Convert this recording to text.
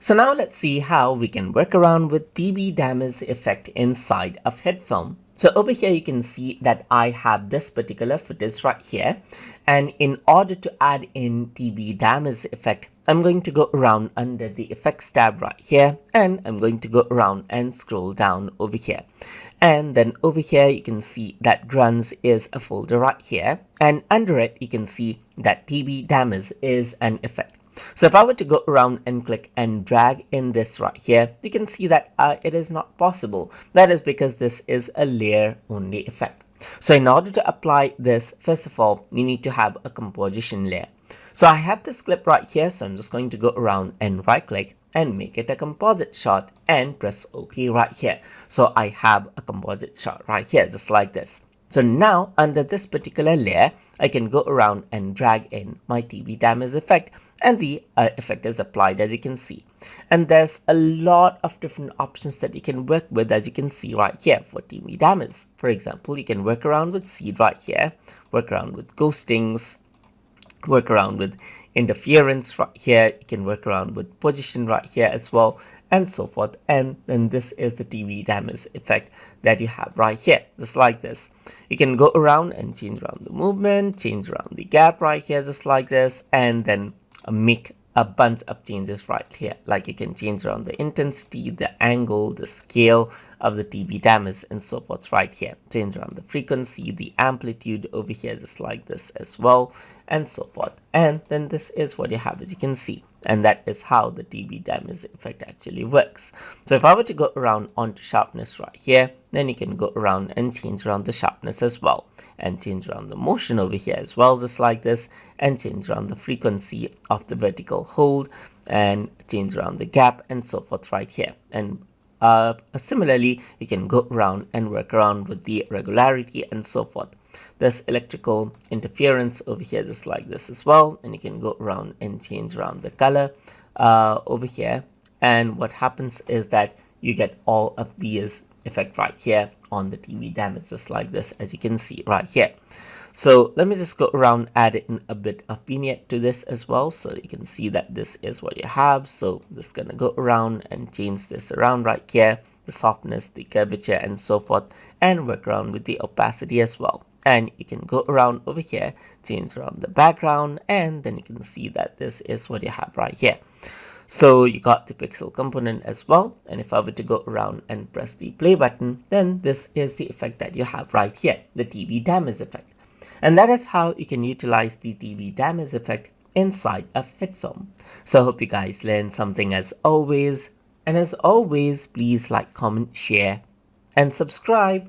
So now let's see how we can work around with TB damage effect inside of HitFilm. So over here you can see that I have this particular footage right here, and in order to add in TB damage effect, I'm going to go around under the effects tab right here, and I'm going to go around and scroll down over here. And then over here you can see that grunts is a folder right here, and under it you can see that TB damage is an effect. So if I were to go around and click and drag in this right here, you can see that it is not possible. That is because this is a layer only effect. So in order to apply this, first of all, you need to have a composition layer. So I have this clip right here, so I'm just going to go around and right click and make it a composite shot and press OK right here. So I have a composite shot right here, just like this. So now under this particular layer, I can go around and drag in my TB damage effect, and the effect is applied, as you can see. And there's a lot of different options that you can work with, as you can see right here for TB damage. For example, you can work around with seed right here, work around with ghostings, work around with interference right here, you can work around with position right here as well, and so forth. And then this is the TB damage effect that you have right here, just like this. You can go around and change around the movement, change around the gap right here, just like this, and then make a bunch of changes right here. Like you can change around the intensity, the angle, the scale of the TB damage, and so forth right here. Change around the frequency, the amplitude over here, just like this as well, and so forth. And then this is what you have, as you can see. And that is how the TB damage effect actually works. So if I were to go around onto sharpness right here, then you can go around and change around the sharpness as well, and change around the motion over here as well, just like this, and change around the frequency of the vertical hold, and change around the gap, and so forth right here. And similarly, you can go around and work around with the regularity and so forth. There's electrical interference over here, just like this as well, and you can go around and change around the color over here. And what happens is that you get all of these effect right here on the TB damage, just like this, as you can see right here. So let me just go around, add in a bit of vignette to this as well, so you can see that this is what you have. So I'm just gonna go around and change this around right here, the softness, the curvature, and so forth, and work around with the opacity as well. And you can go around over here, change around the background, and then you can see that this is what you have right here. So you got the pixel component as well, and if I were to go around and press the play button, then this is the effect that you have right here, the TB damage effect. And that is how you can utilize the TB damage effect inside of HitFilm. So I hope you guys learned something as always, and as always, please like, comment, share, and subscribe.